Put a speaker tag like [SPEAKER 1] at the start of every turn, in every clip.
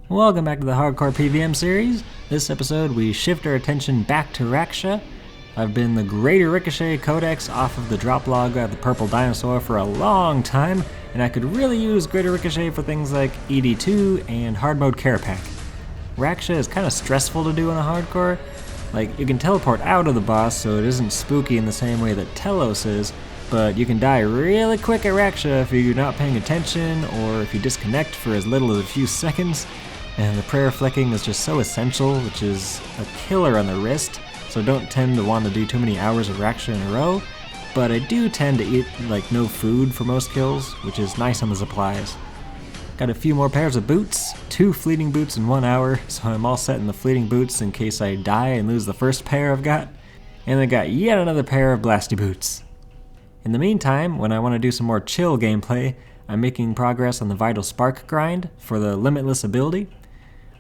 [SPEAKER 1] Welcome back to the Hardcore PvM series. This episode we shift our attention back to Raksha. I've been the Greater Ricochet Codex off of the drop log of the Purple Dinosaur for a long time, and I could really use Greater Ricochet for things like ED2 and Hard Mode Care Pack. Raksha is kind of stressful to do in a hardcore. Like, you can teleport out of the boss so it isn't spooky in the same way that Telos is, but you can die really quick at Raksha if you're not paying attention or if you disconnect for as little as a few seconds. And the prayer flicking is just so essential, which is a killer on the wrist, so I don't tend to want to do too many hours of Raksha in a row, but I do tend to eat like no food for most kills, which is nice on the supplies. Got a few more pairs of boots, 2 fleeting boots in 1 hour, so I'm all set in the fleeting boots in case I die and lose the first pair I've got, and I got yet another pair of blasty boots. In the meantime, when I want to do some more chill gameplay, I'm making progress on the Vital Spark grind for the Limitless ability.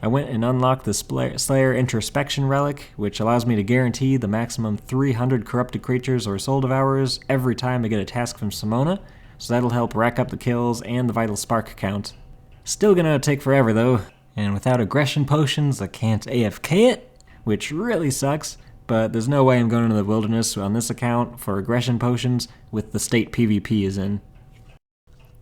[SPEAKER 1] I went and unlocked the Slayer Introspection Relic, which allows me to guarantee the maximum 300 corrupted creatures or soul devourers every time I get a task from Simona, so that'll help rack up the kills and the Vital Spark count. Still gonna take forever though, and without aggression potions I can't AFK it, which really sucks, but there's no way I'm going into the wilderness on this account for aggression potions with the state PvP is in.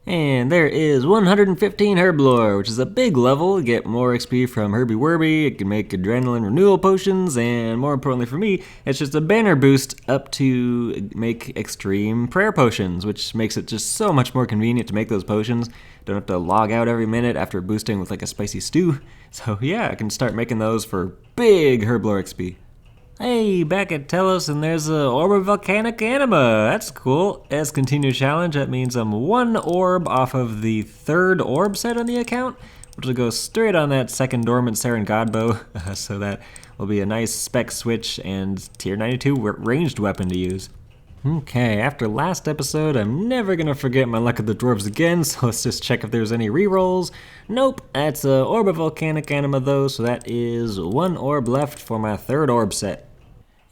[SPEAKER 1] And there is 115 Herblore, which is a big level. You get more XP from Herby Werby, it can make adrenaline renewal potions, and more importantly for me, it's just a banner boost up to make extreme prayer potions, which makes it just so much more convenient to make those potions. Don't have to log out every minute after boosting with like a spicy stew. So yeah, I can start making those for big Herblore XP. Hey, back at Telos, and there's a Orb of Volcanic Anima. That's cool. As continued challenge, that means I'm 1 orb off of the 3rd orb set on the account, which will go straight on that 2nd Dormant Saren Godbow, so that will be a nice spec switch and tier 92 ranged weapon to use. Okay, after last episode, I'm never gonna forget my luck at the dwarves again, so let's just check if there's any rerolls. Nope, that's a Orb of Volcanic Anima though, so that is 1 orb left for my 3rd orb set.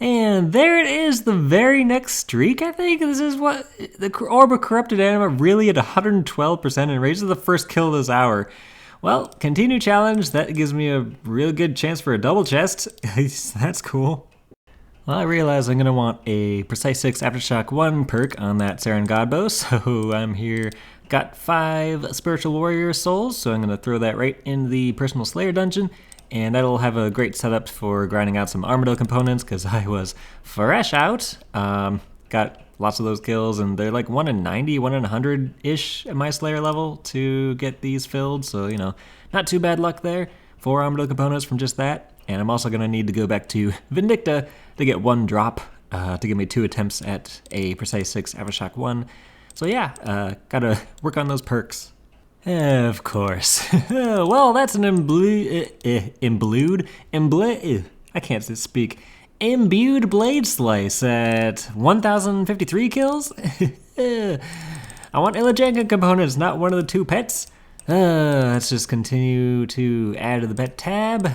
[SPEAKER 1] And there it is, the very next streak, I think. This is what, the Orb of Corrupted Anima really at 112% and raises the first kill of this hour. Well, continue challenge, that gives me a real good chance for a double chest. That's cool. Well, I realize I'm going to want a Precise 6 Aftershock 1 perk on that Saren Godbow, so I'm here. Got 5 Spiritual Warrior souls, so I'm going to throw that right in the Personal Slayer dungeon. And that'll have a great setup for grinding out some Armadillo components, because I was fresh out. Got lots of those kills, and they're like 1 in 90, 1 in 100-ish at my Slayer level to get these filled, so, you know, not too bad luck there. 4 Armadillo components from just that, and I'm also going to need to go back to Vindicta to get 1 drop to give me 2 attempts at a Precise 6 Aftershock 1. So yeah, gotta work on those perks. Of course. Well, that's an imbued blade slice at 1,053 kills. I want Ilajanka components, not one of the 2 pets. Let's just continue to add to the pet tab.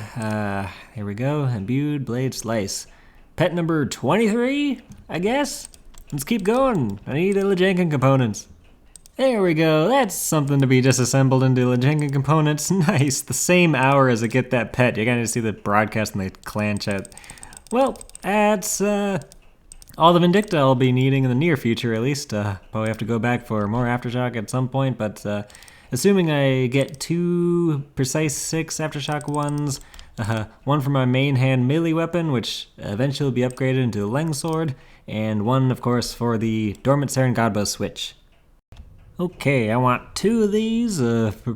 [SPEAKER 1] Here we go, imbued blade slice. Pet number 23, I guess? Let's keep going. I need Ilajanka components. There we go, that's something to be disassembled into Ilajanka components. Nice, the same hour as I get that pet. You're gonna see the broadcast in the clan chat. Well, that's all the Vindicta I'll be needing in the near future at least. Probably have to go back for more Aftershock at some point, but assuming I get 2 Precise 6 Aftershock 1s, 1 for my main hand melee weapon, which eventually will be upgraded into the Leng Sword, and 1, of course, for the Dormant Saren Godbow switch. Okay, I want 2 of these,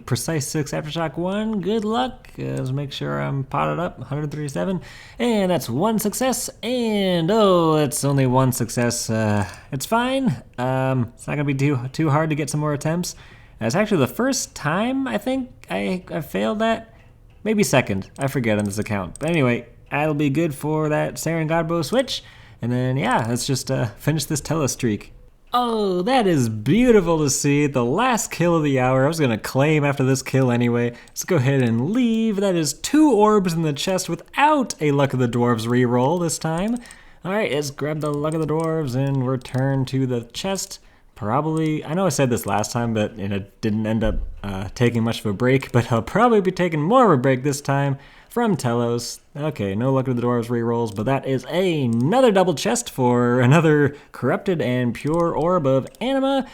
[SPEAKER 1] Precise 6 Aftershock 1, good luck, let's make sure I'm potted up, 137, and that's 1 success, and oh, it's only 1 success, it's fine, it's not gonna be too hard to get some more attempts. It's actually the first time I think I failed that, maybe second, I forget on this account, but anyway, that'll be good for that Saren Godbow switch, and then yeah, let's just finish this Telos streak. Oh, that is beautiful to see. The last kill of the hour. I was going to claim after this kill anyway. Let's go ahead and leave. That is 2 orbs in the chest without a Luck of the Dwarves reroll this time. Alright, let's grab the Luck of the Dwarves and return to the chest. probably, I know I said this last time, but it didn't end up taking much of a break, but I'll probably be taking more of a break this time from Telos. Okay, no luck with the Dwarves rerolls, but that is another double chest for another corrupted and pure orb of anima.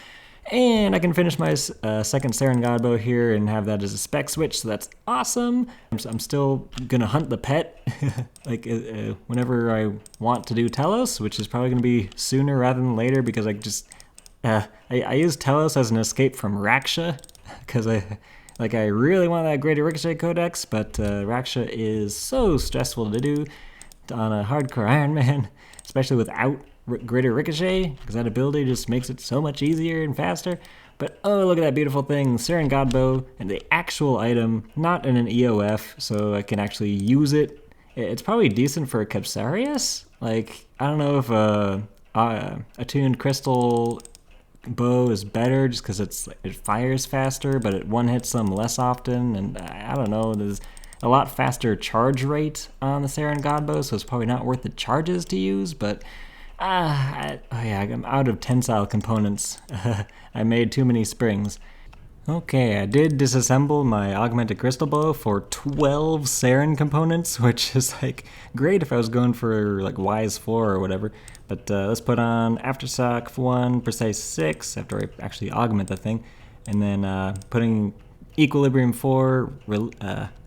[SPEAKER 1] And I can finish my second Saren Godbow here and have that as a spec switch, so that's awesome. I'm still gonna hunt the pet, like whenever I want to do Telos, which is probably gonna be sooner rather than later, because I use Telos as an escape from Raksha, because I really want that Greater Ricochet Codex, but Raksha is so stressful to do on a hardcore Ironman, especially without Greater Ricochet, because that ability just makes it so much easier and faster. But oh, look at that beautiful thing, Saren Godbow, and the actual item, not in an EOF, so I can actually use it. It's probably decent for a Capsarius. Like, I don't know if a attuned crystal bow is better just because it fires faster, but it one-hits them less often, and I don't know, there's a lot faster charge rate on the Saren Godbow, so it's probably not worth the charges to use, but I'm out of tensile components. I made too many springs. Okay, I did disassemble my augmented crystal bow for 12 Saren components, which is like great if I was going for like Wise 4 or whatever. But let's put on Aftershock 1, Precise 6 after I actually augment the thing, and then putting Equilibrium 4,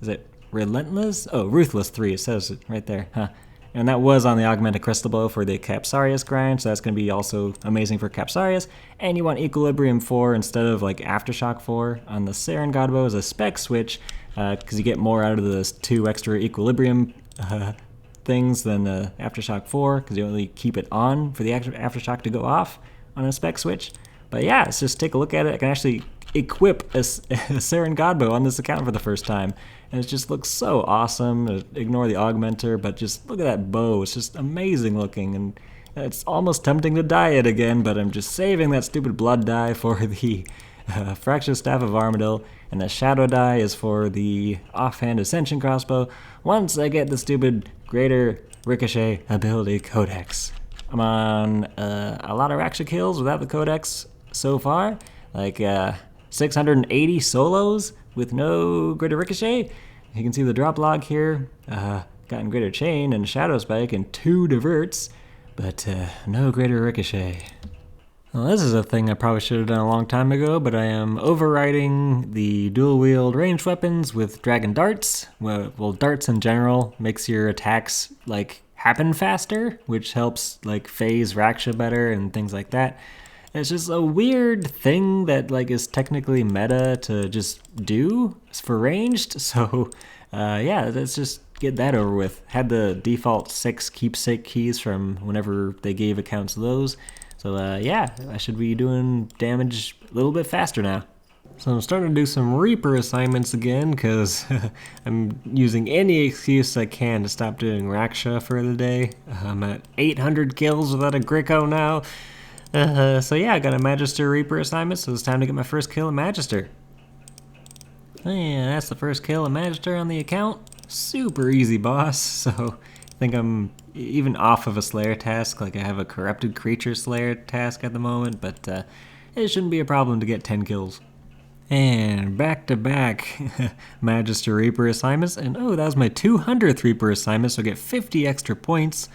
[SPEAKER 1] is it Relentless? Oh, Ruthless 3, it says it right there, huh? And that was on the Augmented Crystal Bow for the Capsarius grind, so that's going to be also amazing for Capsarius. And you want Equilibrium 4 instead of like Aftershock 4 on the Saren Godbow as a spec switch, because you get more out of those 2 extra Equilibrium things than the Aftershock 4, because you only keep it on for the Aftershock to go off on a spec switch. But yeah, let's just take a look at it. I can actually equip a Saren Godbow on this account for the first time, and it just looks so awesome. Ignore the augmenter, but just look at that bow. It's just amazing looking, and it's almost tempting to dye it again, but I'm just saving that stupid blood dye for the Fractured Staff of Armadyl, and the shadow dye is for the offhand Ascension crossbow once I get the stupid Greater Ricochet ability codex. I'm on a lot of Raksha kills without the codex so far, like 680 solos with no Greater Ricochet. You can see the drop log here, gotten Greater Chain and Shadow Spike and 2 diverts, but no Greater Ricochet. Well, this is a thing I probably should have done a long time ago, but I am overriding the dual-wield ranged weapons with Dragon Darts. Well, darts in general makes your attacks like happen faster, which helps like phase Raksha better and things like that. It's just a weird thing that like is technically meta to just do for ranged, so yeah, let's just get that over with. Had the default 6 keepsake keys from whenever they gave accounts those, so yeah, I should be doing damage a little bit faster now. So I'm starting to do some Reaper assignments again, because I'm using any excuse I can to stop doing Raksha for the day. I'm at 800 kills without a Gricko now. So yeah, I got a Magister Reaper assignment, so it's time to get my first kill of Magister. And that's the first kill of Magister on the account. Super easy boss, so I think I'm even off of a Slayer task, like I have a Corrupted Creature Slayer task at the moment, but it shouldn't be a problem to get 10 kills. And back-to-back Magister Reaper assignments, and oh, that was my 200th Reaper assignment, so I get 50 extra points,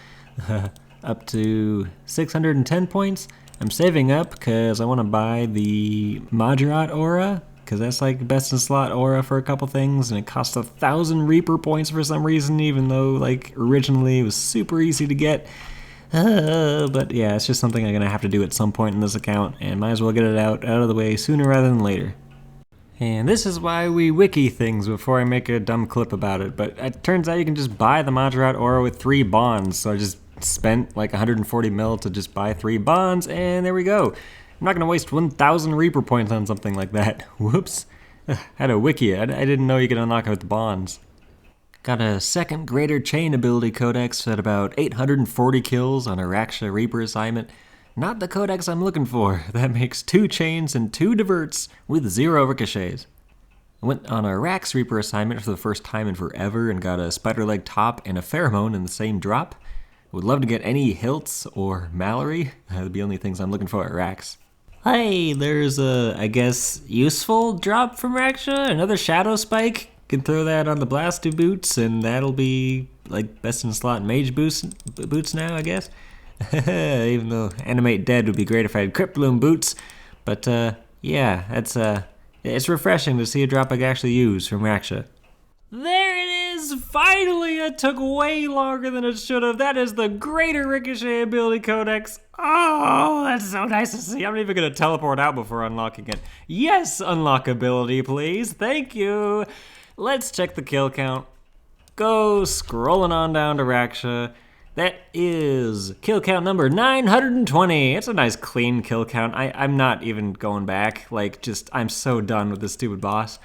[SPEAKER 1] up to 610 points. I'm saving up because I want to buy the Majorat Aura, because that's like best in slot aura for a couple things, and it costs 1,000 Reaper points for some reason, even though like originally it was super easy to get. But yeah, it's just something I'm gonna have to do at some point in this account, and might as well get it out of the way sooner rather than later. And this is why we wiki things before I make a dumb clip about it, but it turns out you can just buy the Majorat Aura with 3 bonds, so I just spent like 140 mil to just buy 3 bonds, and there we go. I'm not gonna waste 1,000 Reaper points on something like that. Whoops. Had a wiki. I didn't know you could unlock it with bonds. Got a second Greater Chain ability codex at about 840 kills on a Raksha Reaper assignment. Not the codex I'm looking for. That makes 2 chains and 2 diverts with 0 ricochets. I went on a Rax Reaper assignment for the first time in forever and got a Spider Leg top and a Pheromone in the same drop. Would love to get any Hilts or Mallory. They're the only things I'm looking for at Rax. Hey, there's a, I guess, useful drop from Raksha. Another Shadow Spike. Can throw that on the Blastu boots, and that'll be like best in slot mage boots now, I guess. Even though Animate Dead would be great if I had Crypt Bloom boots. But yeah, it's refreshing to see a drop I can actually use from Raksha. There it is! Finally! It took way longer than it should have. That is the Greater Ricochet Ability Codex. Oh, that's so nice to see. I'm even going to teleport out before unlocking it. Yes, unlock ability, please. Thank you. Let's check the kill count. Go scrolling on down to Raksha. That is kill count number 920. It's a nice clean kill count. I'm not even going back. I'm so done with this stupid boss.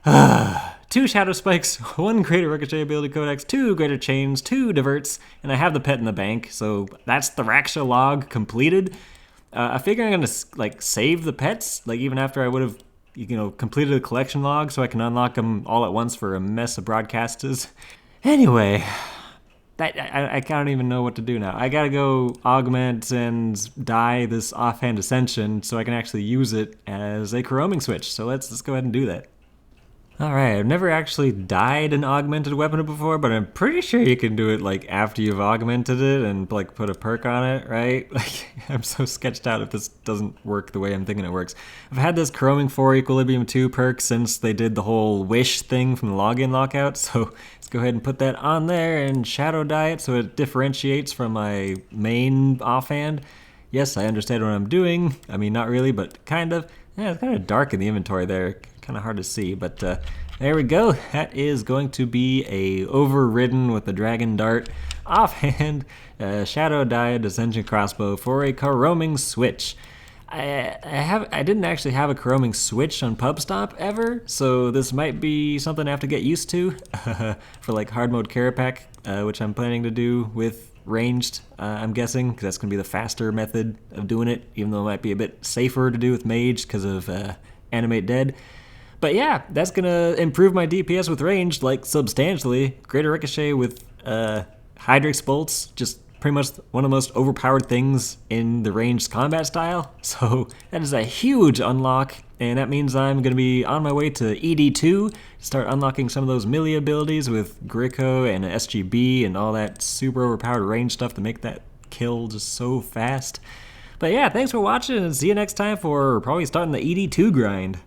[SPEAKER 1] 2 Shadow Spikes, 1 Greater Ricochet Ability Codex, 2 Greater Chains, 2 Diverts, and I have the pet in the bank, so that's the Raksha log completed. I figure I'm gonna save the pets, even after I would have, completed a collection log, so I can unlock them all at once for a mess of broadcasters. Anyway, I don't even know what to do now. I gotta go augment and dye this offhand Ascension so I can actually use it as a roaming switch. So let's go ahead and do that. Alright, I've never actually dyed an augmented weapon before, but I'm pretty sure you can do it after you've augmented it and put a perk on it, right? I'm so sketched out if this doesn't work the way I'm thinking it works. I've had this Chroming 4 Equilibrium 2 perk since they did the whole wish thing from the login lockout, so let's go ahead and put that on there and shadow dye it so it differentiates from my main offhand. Yes, I understand what I'm doing. I mean, not really, but kind of. Yeah, it's kind of dark in the inventory there. Kind of hard to see, but there we go. That is going to be a overridden with the Dragon Dart offhand Shadow Dyed Ascension Crossbow for a roaming switch. I didn't actually have a roaming switch on PubStop ever, so this might be something I have to get used to for hard mode Carapac, which I'm planning to do with ranged, I'm guessing, because that's going to be the faster method of doing it, even though it might be a bit safer to do with mage because of Animate Dead. But yeah, that's going to improve my DPS with ranged, substantially. Greater Ricochet with Hydrix Bolts, just pretty much one of the most overpowered things in the ranged combat style. So that is a huge unlock, and that means I'm going to be on my way to ED2 to start unlocking some of those melee abilities with Gricko and SGB and all that super overpowered range stuff to make that kill just so fast. But yeah, thanks for watching, and see you next time for probably starting the ED2 grind.